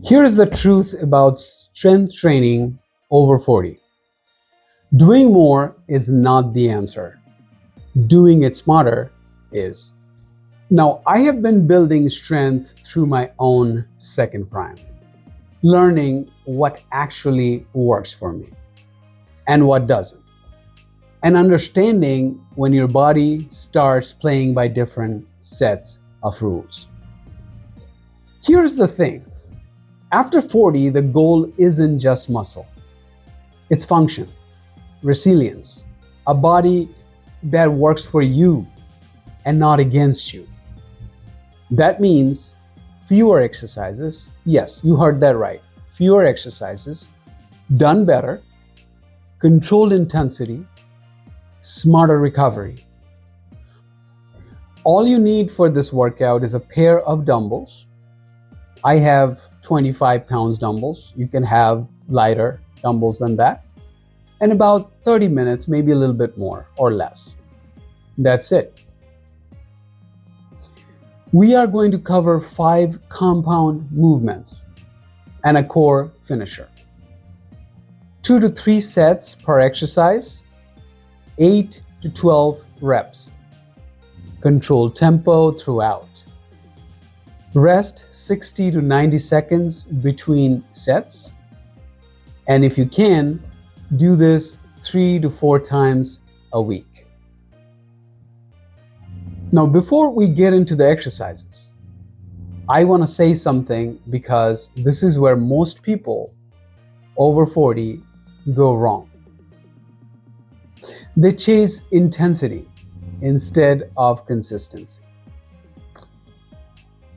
Here is the truth about strength training over 40. Doing more is not the answer. Doing it smarter is. Now, I have been building strength through my own second prime, learning what actually works for me and what doesn't, and understanding when your body starts playing by different sets of rules. Here's the thing. After 40, the goal isn't just muscle. It's function, resilience, a body that works for you and not against you. That means fewer exercises. Yes, you heard that right. Fewer exercises, done better, controlled intensity, smarter recovery. All you need for this workout is a pair of dumbbells. I have 25 pounds dumbbells. You can have lighter dumbbells than that. And about 30 minutes, maybe a little bit more or less. That's it. We are going to cover 5 compound movements and a core finisher. 2 to 3 sets per exercise, 8 to 12 reps. Controlled tempo throughout. Rest 60 to 90 seconds between sets. And if you can, do this 3 to 4 times a week. Now, before we get into the exercises, I want to say something because this is where most people over 40 go wrong. They chase intensity instead of consistency.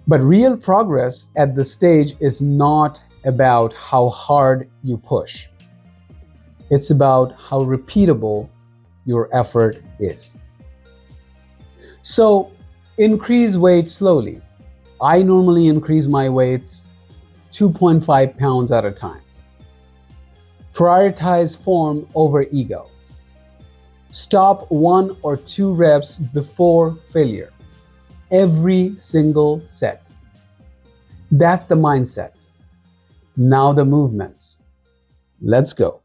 But real progress at this stage is not about how hard you push. It's about how repeatable your effort is. So, increase weight slowly. I normally increase my weights 2.5 pounds at a time. Prioritize form over ego. Stop 1 or 2 reps before failure. Every single set. That's the mindset. Now the movements. Let's go.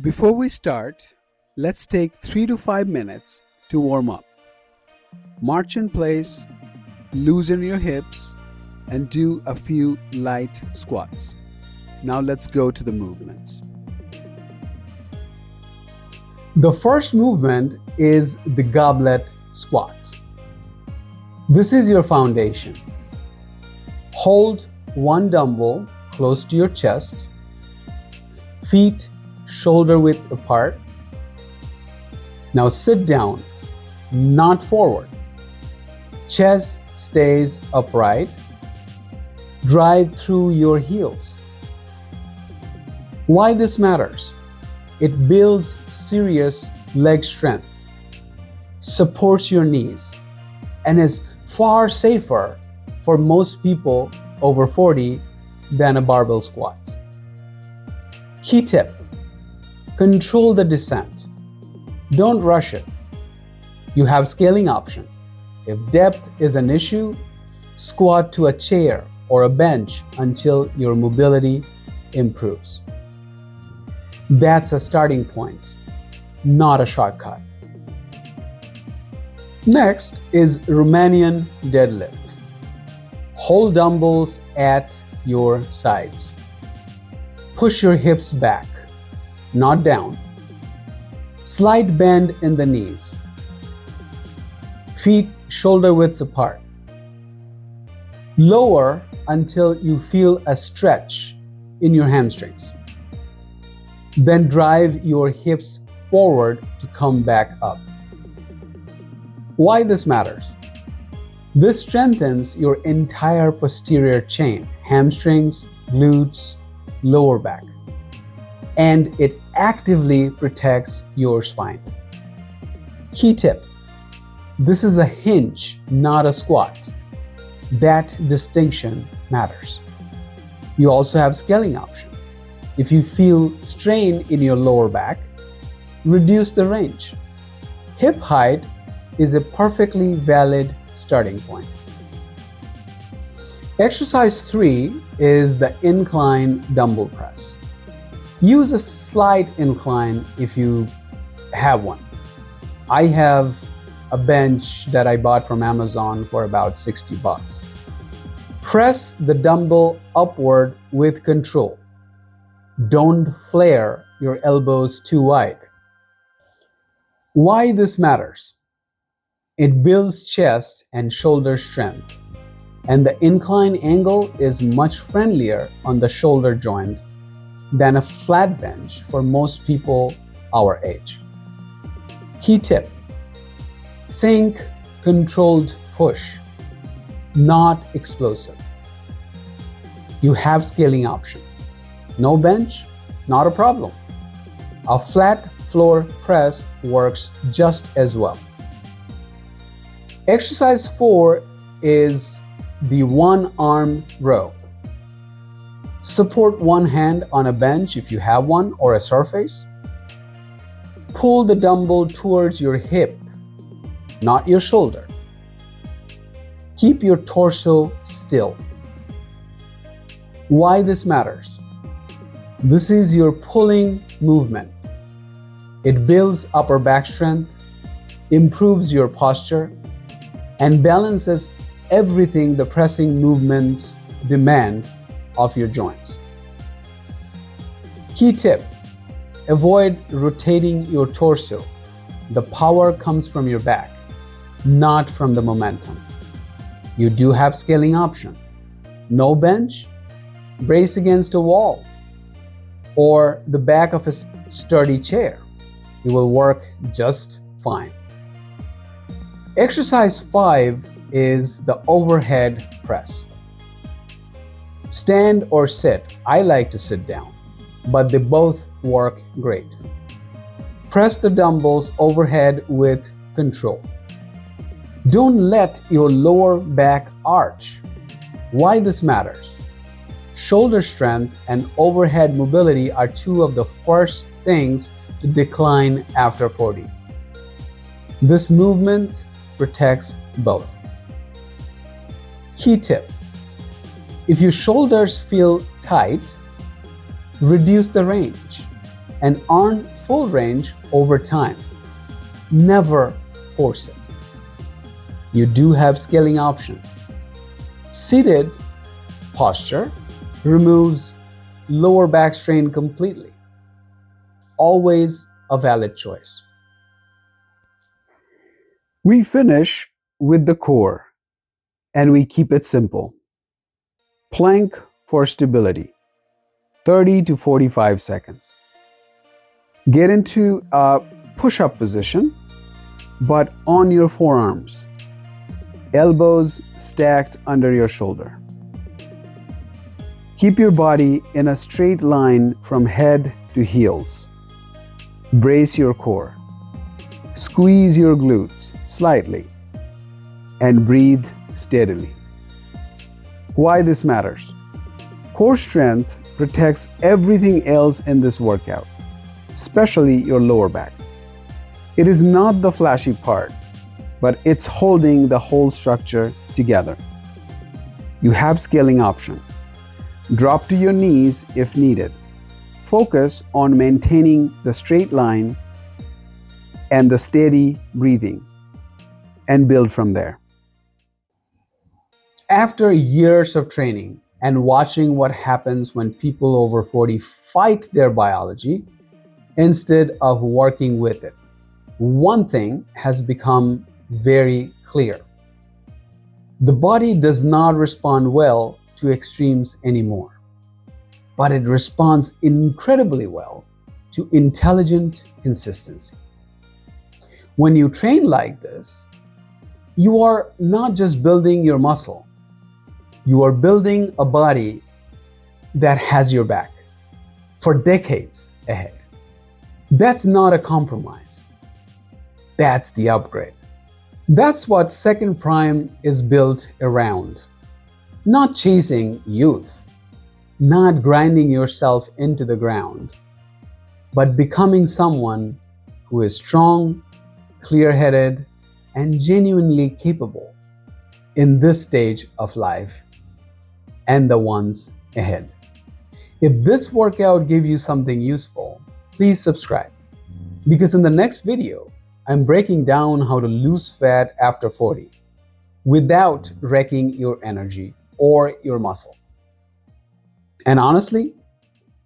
Before we start, let's take 3 to 5 minutes to warm up. March in place, loosen your hips, and do a few light squats. Now let's go to the movements. The first movement is the Goblet Squat. This is your foundation. Hold one dumbbell close to your chest, feet shoulder width apart. Now sit down, not forward. Chest stays upright. Drive through your heels. Why this matters? It builds serious leg strength, supports your knees, and is far safer for most people over 40 than a barbell squat. Key tip: control the descent. Don't rush it. You have scaling option. If depth is an issue, squat to a chair or a bench until your mobility improves. That's a starting point, not a shortcut. Next is Romanian Deadlift. Hold dumbbells at your sides. Push your hips back, not down. Slight bend in the knees. Feet shoulder widths apart. Lower until you feel a stretch in your hamstrings. Then drive your hips forward to come back up. Why this matters? This strengthens your entire posterior chain, hamstrings, glutes, lower back, and it actively protects your spine. Key tip: this is a hinge, not a squat. That distinction matters. You also have scaling option. If you feel strain in your lower back, reduce the range. Hip height is a perfectly valid starting point. Exercise 3 is the incline dumbbell press. Use a slight incline if you have one. I have a bench that I bought from Amazon for about 60 bucks. Press the dumbbell upward with control. Don't flare your elbows too wide. Why this matters? It builds chest and shoulder strength, and the incline angle is much friendlier on the shoulder joint than a flat bench for most people our age. Key tip: think controlled push, not explosive. You have scaling option. No bench? Not a problem. A flat floor press works just as well. Exercise 4 is the one arm row. Support one hand on a bench if you have one or a surface. Pull the dumbbell towards your hip, not your shoulder. Keep your torso still. Why this matters? This is your pulling movement. It builds upper back strength, improves your posture, and balances everything the pressing movements demand of your joints. Key tip: avoid rotating your torso. The power comes from your back, not from the momentum. You do have scaling option. No bench? Brace against a wall or the back of a sturdy chair. It will work just fine. Exercise 5 is the overhead press. Stand or sit. I like to sit down, but they both work great. Press the dumbbells overhead with control. Don't let your lower back arch. Why this matters? Shoulder strength and overhead mobility are two of the first things to decline after 40. This movement protects both. Key tip: if your shoulders feel tight, reduce the range and earn full range over time. Never force it. You do have scaling option. Seated posture removes lower back strain completely. Always a valid choice. We finish with the core, and we keep it simple. Plank for stability, 30 to 45 seconds. Get into a push-up position, but on your forearms. Elbows stacked under your shoulder. Keep your body in a straight line from head to heels. Brace your core. Squeeze your glutes slightly and breathe steadily. Why this matters? Core strength protects everything else in this workout, especially your lower back. It is not the flashy part, but it's holding the whole structure together. You have scaling option. Drop to your knees if needed. Focus on maintaining the straight line and the steady breathing, and build from there. After years of training and watching what happens when people over 40 fight their biology instead of working with it, one thing has become very clear. The body does not respond well to extremes anymore, but it responds incredibly well to intelligent consistency. When you train like this, you are not just building your muscle, you are building a body that has your back for decades ahead. That's not a compromise. That's the upgrade. That's what Second Prime is built around. Not chasing youth, not grinding yourself into the ground, but becoming someone who is strong, clear-headed, and genuinely capable in this stage of life and the ones ahead. If this workout gave you something useful, please subscribe, because in the next video, I'm breaking down how to lose fat after 40 without wrecking your energy or your muscle. And honestly,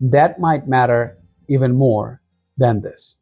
that might matter even more than this.